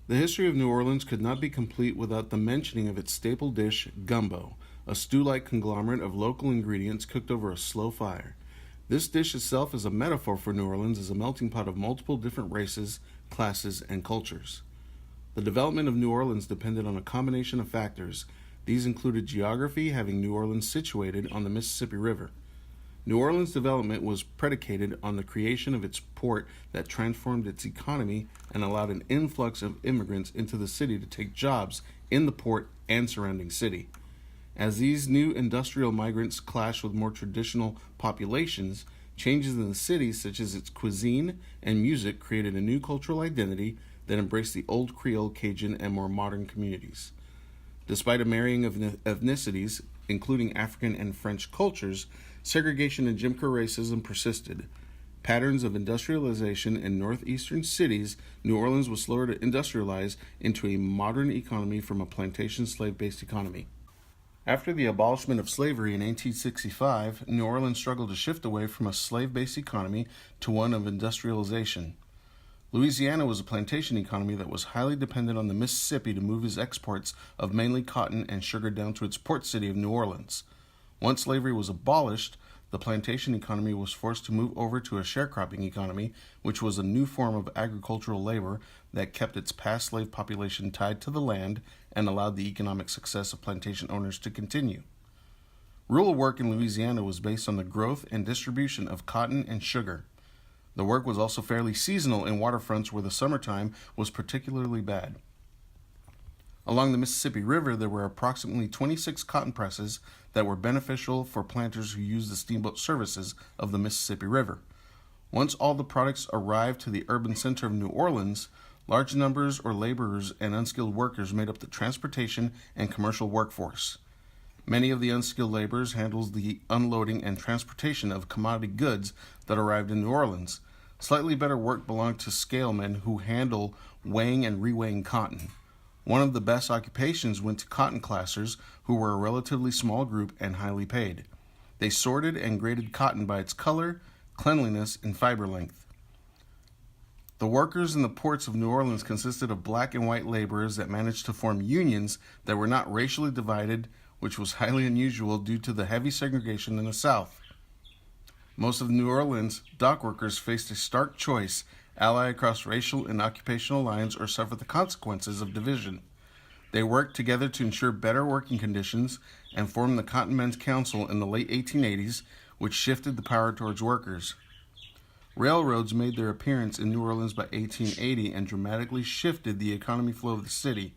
The history of New Orleans could not be complete without the mentioning of its staple dish, gumbo, a stew-like conglomerate of local ingredients cooked over a slow fire. This dish itself is a metaphor for New Orleans as a melting pot of multiple different races, classes, and cultures. The development of New Orleans depended on a combination of factors. These included geography, having New Orleans situated on the Mississippi River. New Orleans' development was predicated on the creation of its port that transformed its economy and allowed an influx of immigrants into the city to take jobs in the port and surrounding city. As these new industrial migrants clashed with more traditional populations, changes in the city, such as its cuisine and music, created a new cultural identity that embraced the old Creole, Cajun, and more modern communities. Despite a marrying of ethnicities, including African and French cultures, segregation and Jim Crow racism persisted. Patterns of industrialization in northeastern cities, New Orleans was slower to industrialize into a modern economy from a plantation slave-based economy. After the abolishment of slavery in 1865, New Orleans struggled to shift away from a slave-based economy to one of industrialization. Louisiana was a plantation economy that was highly dependent on the Mississippi to move its exports of mainly cotton and sugar down to its port city of New Orleans. Once slavery was abolished, the plantation economy was forced to move over to a sharecropping economy, which was a new form of agricultural labor that kept its past slave population tied to the land and allowed the economic success of plantation owners to continue. Rural work in Louisiana was based on the growth and distribution of cotton and sugar. The work was also fairly seasonal in waterfronts where the summertime was particularly bad. Along the Mississippi River, there were approximately 26 cotton presses that were beneficial for planters who used the steamboat services of the Mississippi River. Once all the products arrived to the urban center of New Orleans, large numbers of laborers and unskilled workers made up the transportation and commercial workforce. Many of the unskilled laborers handled the unloading and transportation of commodity goods that arrived in New Orleans. Slightly better work belonged to scalemen who handle weighing and reweighing cotton. One of the best occupations went to cotton classers, who were a relatively small group and highly paid. They sorted and graded cotton by its color, cleanliness, and fiber length. The workers in the ports of New Orleans consisted of black and white laborers that managed to form unions that were not racially divided, which was highly unusual due to the heavy segregation in the South. Most of New Orleans dock workers faced a stark choice: ally across racial and occupational lines or suffer the consequences of division. They worked together to ensure better working conditions and formed the Cotton Men's Council in the late 1880s, which shifted the power towards workers. Railroads made their appearance in New Orleans by 1880 and dramatically shifted the economic flow of the city.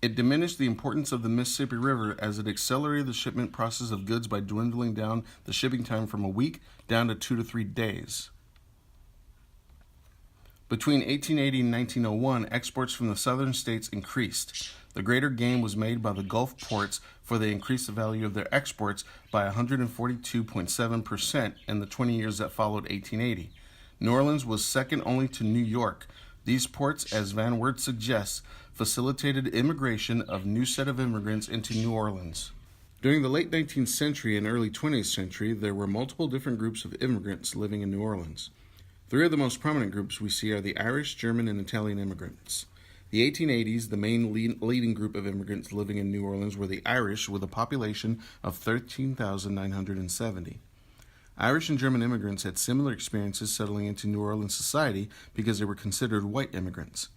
It diminished the importance of the Mississippi River as it accelerated the shipment process of goods by dwindling down the shipping time from a week down to 2 to 3 days. Between 1880 and 1901, exports from the southern states increased. The greater gain was made by the Gulf ports, for they increased the value of their exports by 142.7% in the 20 years that followed 1880. New Orleans was second only to New York. These ports, as Van Wert suggests, facilitated immigration of new set of immigrants into New Orleans. During the late 19th century and early 20th century, there were multiple different groups of immigrants living in New Orleans. Three of the most prominent groups we see are the Irish, German, and Italian immigrants. The 1880s, the main leading group of immigrants living in New Orleans were the Irish, with a population of 13,970. Irish and German immigrants had similar experiences settling into New Orleans society because they were considered white immigrants.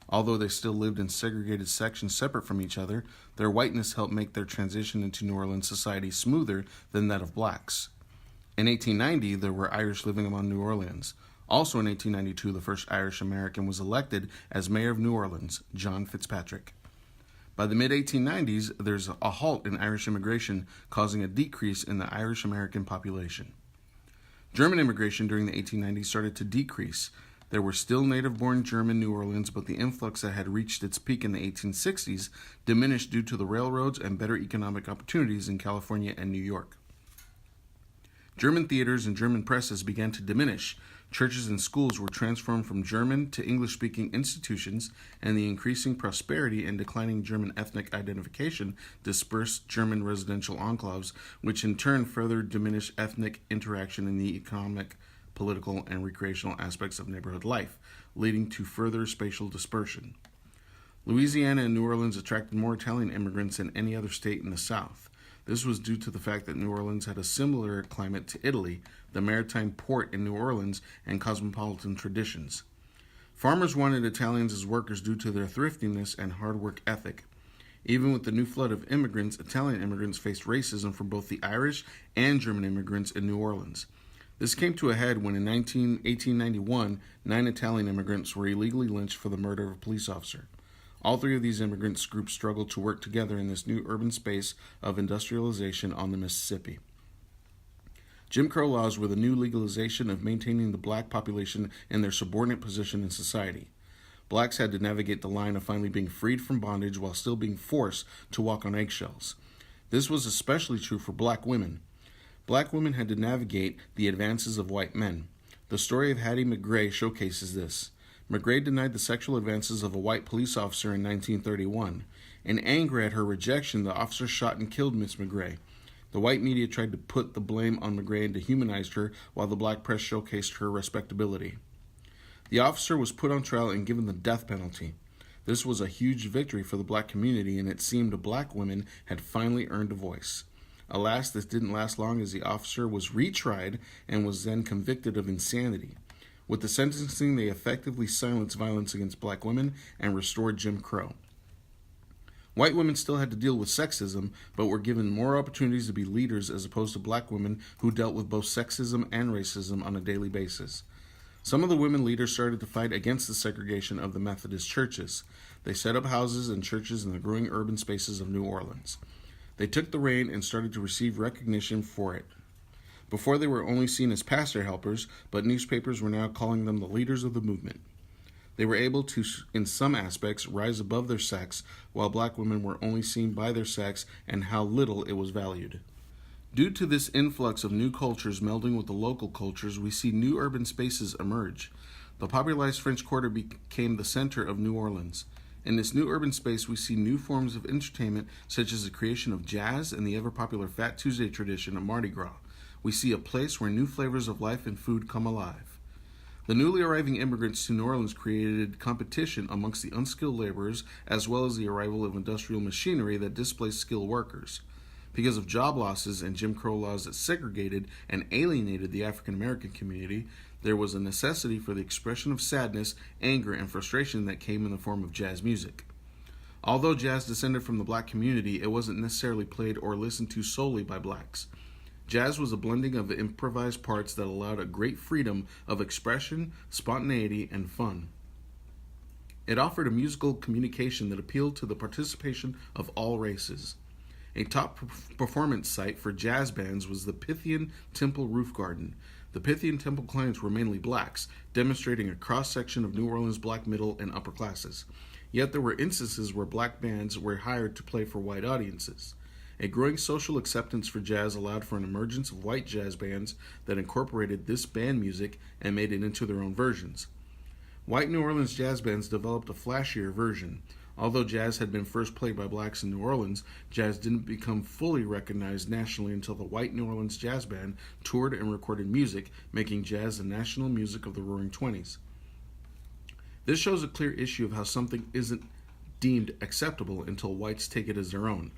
Although they still lived in segregated sections separate from each other, their whiteness helped make their transition into New Orleans society smoother than that of blacks. In 1890, there were Irish living among New Orleans. Also in 1892, the first Irish American was elected as mayor of New Orleans, John Fitzpatrick. By the mid-1890s, there's a halt in Irish immigration, causing a decrease in the Irish American population. German immigration during the 1890s started to decrease. There were still native-born German New Orleans, but the influx that had reached its peak in the 1860s diminished due to the railroads and better economic opportunities in California and New York. German theaters and German presses began to diminish. Churches and schools were transformed from German to English-speaking institutions, and the increasing prosperity and declining German ethnic identification dispersed German residential enclaves, which in turn further diminished ethnic interaction in the economic, political, and recreational aspects of neighborhood life, leading to further spatial dispersion. Louisiana and New Orleans attracted more Italian immigrants than any other state in the South. This was due to the fact that New Orleans had a similar climate to Italy, the maritime port in New Orleans, and cosmopolitan traditions. Farmers wanted Italians as workers due to their thriftiness and hard work ethic. Even with the new flood of immigrants, Italian immigrants faced racism from both the Irish and German immigrants in New Orleans. This came to a head when in 1891, 9 Italian immigrants were illegally lynched for the murder of a police officer. All 3 of these immigrants groups struggled to work together in this new urban space of industrialization on the Mississippi. Jim Crow laws were the new legalization of maintaining the black population in their subordinate position in society. Blacks had to navigate the line of finally being freed from bondage while still being forced to walk on eggshells. This was especially true for black women. Black women had to navigate the advances of white men. The story of Hattie McRae showcases this. McRae denied the sexual advances of a white police officer in 1931. In anger at her rejection, the officer shot and killed Miss McRae. The white media tried to put the blame on McRae and dehumanized her, while the black press showcased her respectability. The officer was put on trial and given the death penalty. This was a huge victory for the black community, and it seemed black women had finally earned a voice. Alas, this didn't last long, as the officer was retried and was then convicted of insanity. With the sentencing, they effectively silenced violence against black women and restored Jim Crow. White women still had to deal with sexism, but were given more opportunities to be leaders as opposed to black women who dealt with both sexism and racism on a daily basis. Some of the women leaders started to fight against the segregation of the Methodist churches. They set up houses and churches in the growing urban spaces of New Orleans. They took the reign and started to receive recognition for it. Before, they were only seen as pastor helpers, but newspapers were now calling them the leaders of the movement. They were able to, in some aspects, rise above their sex, while black women were only seen by their sex and how little it was valued. Due to this influx of new cultures melding with the local cultures, we see new urban spaces emerge. The popularized French Quarter became the center of New Orleans. In this new urban space, we see new forms of entertainment, such as the creation of jazz and the ever-popular Fat Tuesday tradition of Mardi Gras. We see a place where new flavors of life and food come alive. The newly arriving immigrants to New Orleans created competition amongst the unskilled laborers, as well as the arrival of industrial machinery that displaced skilled workers. Because of job losses and Jim Crow laws that segregated and alienated the African American community, there was a necessity for the expression of sadness, anger, and frustration that came in the form of jazz music. Although jazz descended from the black community, it wasn't necessarily played or listened to solely by blacks. Jazz was a blending of improvised parts that allowed a great freedom of expression, spontaneity, and fun. It offered a musical communication that appealed to the participation of all races. A top performance site for jazz bands was the Pythian Temple Roof Garden. The Pythian Temple clients were mainly blacks, demonstrating a cross-section of New Orleans black middle and upper classes. Yet there were instances where black bands were hired to play for white audiences. A growing social acceptance for jazz allowed for an emergence of white jazz bands that incorporated this band music and made it into their own versions. White New Orleans jazz bands developed a flashier version. Although jazz had been first played by blacks in New Orleans, jazz didn't become fully recognized nationally until the White New Orleans Jazz Band toured and recorded music, making jazz the national music of the Roaring Twenties. This shows a clear issue of how something isn't deemed acceptable until whites take it as their own.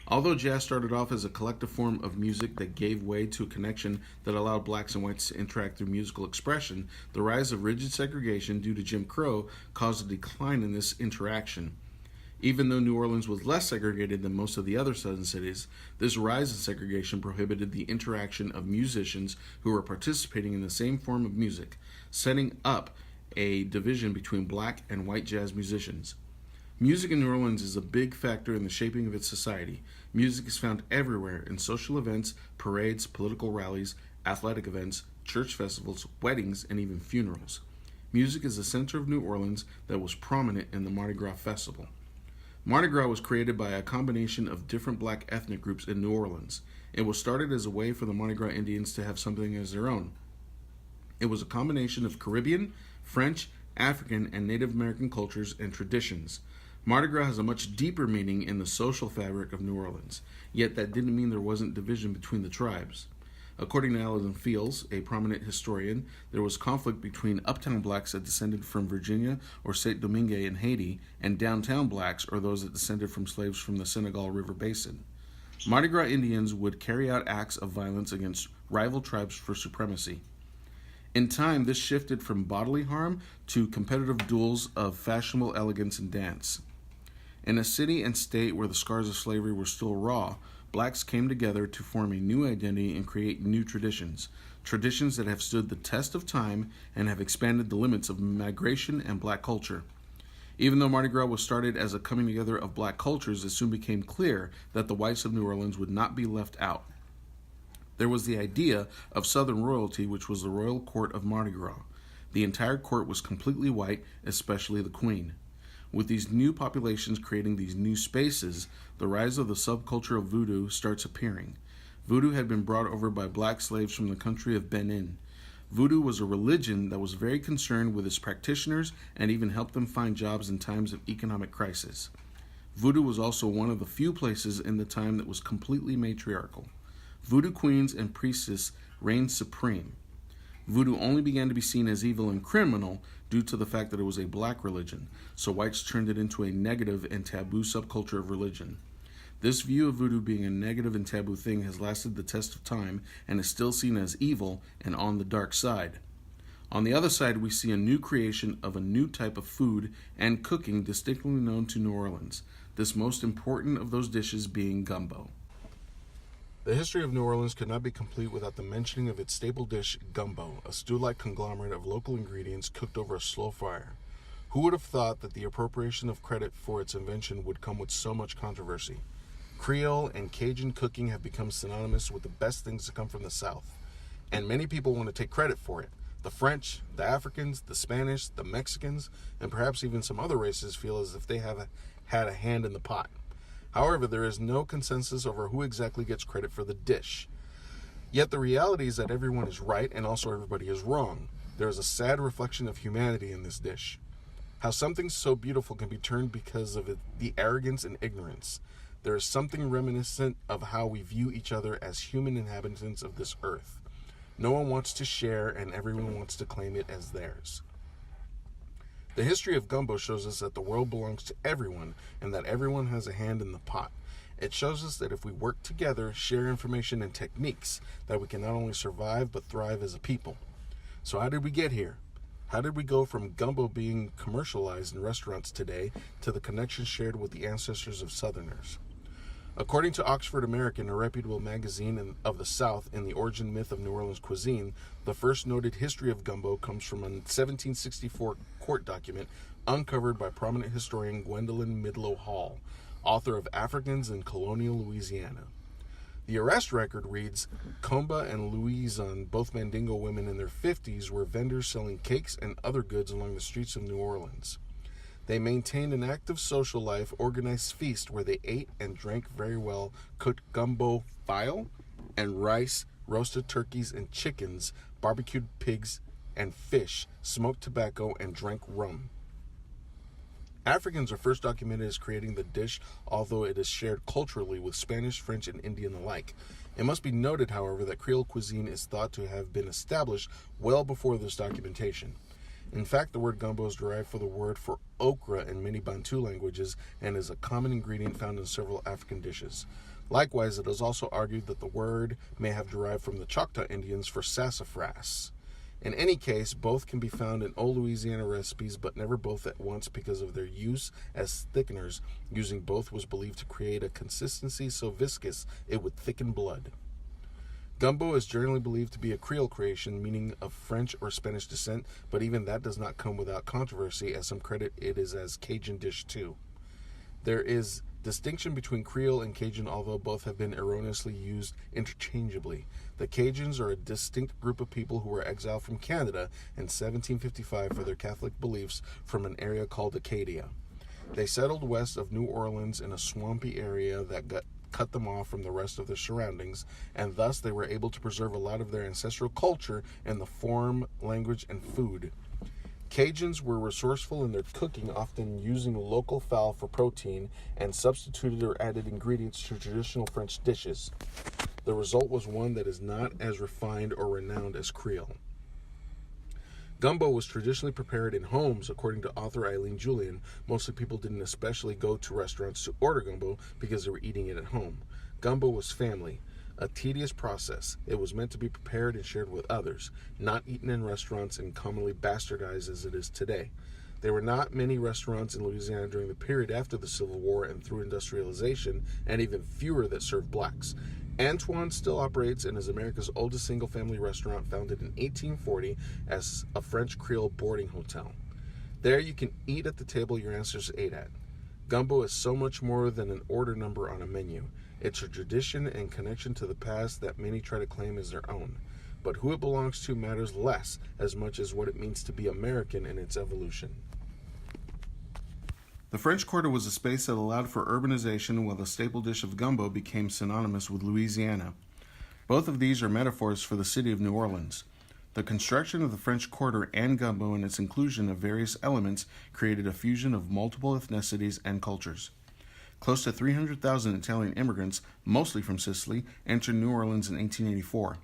Although jazz started off as a collective form of music that gave way to a connection that allowed blacks and whites to interact through musical expression, the rise of rigid segregation due to Jim Crow caused a decline in this interaction. Even though New Orleans was less segregated than most of the other southern cities, this rise in segregation prohibited the interaction of musicians who were participating in the same form of music, setting up a division between black and white jazz musicians. Music in New Orleans is a big factor in the shaping of its society. Music is found everywhere in social events, parades, political rallies, athletic events, church festivals, weddings, and even funerals. Music is the center of New Orleans that was prominent in the Mardi Gras festival. Mardi Gras was created by a combination of different black ethnic groups in New Orleans. It was started as a way for the Mardi Gras Indians to have something as their own. It was a combination of Caribbean, French, African, and Native American cultures and traditions. Mardi Gras has a much deeper meaning in the social fabric of New Orleans, yet that didn't mean there wasn't division between the tribes. According to Alan Fields, a prominent historian, there was conflict between uptown blacks that descended from Virginia or Saint Domingue in Haiti and downtown blacks, or those that descended from slaves from the Senegal River Basin. Mardi Gras Indians would carry out acts of violence against rival tribes for supremacy. In time, this shifted from bodily harm to competitive duels of fashionable elegance and dance. In a city and state where the scars of slavery were still raw, blacks came together to form a new identity and create new traditions, traditions that have stood the test of time and have expanded the limits of migration and black culture. Even though Mardi Gras was started as a coming together of black cultures, it soon became clear that the whites of New Orleans would not be left out. There was the idea of Southern royalty, which was the royal court of Mardi Gras. The entire court was completely white, especially the queen. With these new populations creating these new spaces, the rise of the subculture of voodoo starts appearing. Voodoo had been brought over by black slaves from the country of Benin. Voodoo was a religion that was very concerned with its practitioners and even helped them find jobs in times of economic crisis. Voodoo was also one of the few places in the time that was completely matriarchal. Voodoo queens and priestesses reigned supreme. Voodoo only began to be seen as evil and criminal due to the fact that it was a black religion, so whites turned it into a negative and taboo subculture of religion. This view of voodoo being a negative and taboo thing has lasted the test of time and is still seen as evil and on the dark side. On the other side, we see a new creation of a new type of food and cooking distinctly known to New Orleans, this most important of those dishes being gumbo. The history of New Orleans could not be complete without the mentioning of its staple dish, gumbo, a stew-like conglomerate of local ingredients cooked over a slow fire. Who would have thought that the appropriation of credit for its invention would come with so much controversy? Creole and Cajun cooking have become synonymous with the best things to come from the South, and many people want to take credit for it. The French, the Africans, the Spanish, the Mexicans, and perhaps even some other races feel as if they have had a hand in the pot. However, there is no consensus over who exactly gets credit for the dish. Yet the reality is that everyone is right and also everybody is wrong. There is a sad reflection of humanity in this dish. How something so beautiful can be turned because of the arrogance and ignorance. There is something reminiscent of how we view each other as human inhabitants of this earth. No one wants to share and everyone wants to claim it as theirs. The history of gumbo shows us that the world belongs to everyone and that everyone has a hand in the pot. It shows us that if we work together, share information and techniques, that we can not only survive but thrive as a people. So how did we get here? How did we go from gumbo being commercialized in restaurants today to the connection shared with the ancestors of Southerners? According to Oxford American, a reputable magazine of the South in the origin myth of New Orleans cuisine, the first noted history of gumbo comes from a 1764 court document uncovered by prominent historian Gwendolyn Midlo Hall, author of Africans in Colonial Louisiana. The arrest record reads, Comba and Louison, both Mandingo women in their 50s, were vendors selling cakes and other goods along the streets of New Orleans. They maintained an active social life, organized feast where they ate and drank very well, cooked gumbo file and rice, roasted turkeys and chickens, barbecued pigs and fish, smoked tobacco, and drank rum. Africans are first documented as creating the dish, although it is shared culturally with Spanish, French, and Indian alike. It must be noted, however, that Creole cuisine is thought to have been established well before this documentation. In fact, the word gumbo is derived from the word for okra in many Bantu languages and is a common ingredient found in several African dishes. Likewise, it is also argued that the word may have derived from the Choctaw Indians for sassafras. In any case, both can be found in old Louisiana recipes, but never both at once because of their use as thickeners. Using both was believed to create a consistency so viscous it would thicken blood. Gumbo is generally believed to be a Creole creation, meaning of French or Spanish descent, but even that does not come without controversy, as some credit it is as Cajun dish too. There is distinction between Creole and Cajun, although both have been erroneously used interchangeably. The Cajuns are a distinct group of people who were exiled from Canada in 1755 for their Catholic beliefs from an area called Acadia. They settled west of New Orleans in a swampy area that cut them off from the rest of their surroundings, and thus they were able to preserve a lot of their ancestral culture in the form, language, and food. Cajuns were resourceful in their cooking, often using local fowl for protein, and substituted or added ingredients to traditional French dishes. The result was one that is not as refined or renowned as Creole. Gumbo was traditionally prepared in homes, according to author Eileen Julian. Mostly people didn't especially go to restaurants to order gumbo because they were eating it at home. Gumbo was family, a tedious process. It was meant to be prepared and shared with others, not eaten in restaurants and commonly bastardized as it is today. There were not many restaurants in Louisiana during the period after the Civil War and through industrialization, and even fewer that served blacks. Antoine still operates and is America's oldest single-family restaurant, founded in 1840 as a French Creole boarding hotel. There you can eat at the table your ancestors ate at. Gumbo is so much more than an order number on a menu. It's a tradition and connection to the past that many try to claim as their own. But who it belongs to matters less as much as what it means to be American in its evolution. The French Quarter was a space that allowed for urbanization, while the staple dish of gumbo became synonymous with Louisiana. Both of these are metaphors for the city of New Orleans. The construction of the French Quarter and gumbo and its inclusion of various elements created a fusion of multiple ethnicities and cultures. Close to 300,000 Italian immigrants, mostly from Sicily, entered New Orleans in 1884.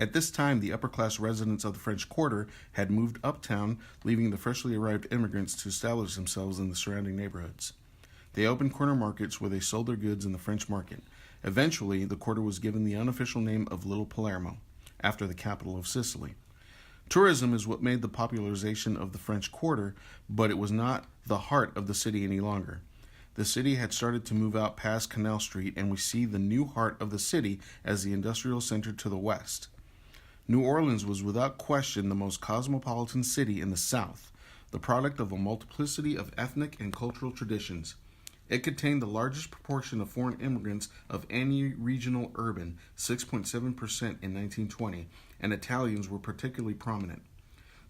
At this time, the upper-class residents of the French Quarter had moved uptown, leaving the freshly arrived immigrants to establish themselves in the surrounding neighborhoods. They opened corner markets where they sold their goods in the French market. Eventually, the quarter was given the unofficial name of Little Palermo, after the capital of Sicily. Tourism is what made the popularization of the French Quarter, but it was not the heart of the city any longer. The city had started to move out past Canal Street, and we see the new heart of the city as the industrial center to the west. New Orleans was without question the most cosmopolitan city in the South, the product of a multiplicity of ethnic and cultural traditions. It contained the largest proportion of foreign immigrants of any regional urban, 6.7% in 1920, and Italians were particularly prominent.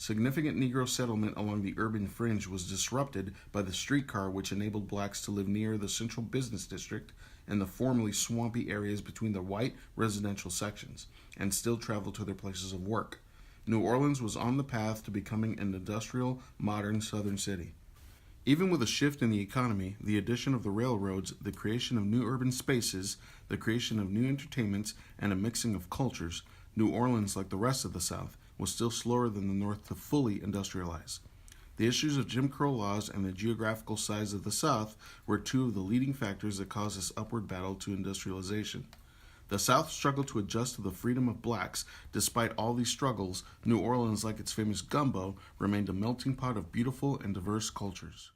Significant Negro settlement along the urban fringe was disrupted by the streetcar, which enabled blacks to live near the central business district and the formerly swampy areas between the white residential sections, and still travel to their places of work. New Orleans was on the path to becoming an industrial, modern southern city. Even with a shift in the economy, the addition of the railroads, the creation of new urban spaces, the creation of new entertainments, and a mixing of cultures, New Orleans, like the rest of the South, was still slower than the North to fully industrialize. The issues of Jim Crow laws and the geographical size of the South were two of the leading factors that caused this upward battle to industrialization. The South struggled to adjust to the freedom of blacks. Despite all these struggles, New Orleans, like its famous gumbo, remained a melting pot of beautiful and diverse cultures.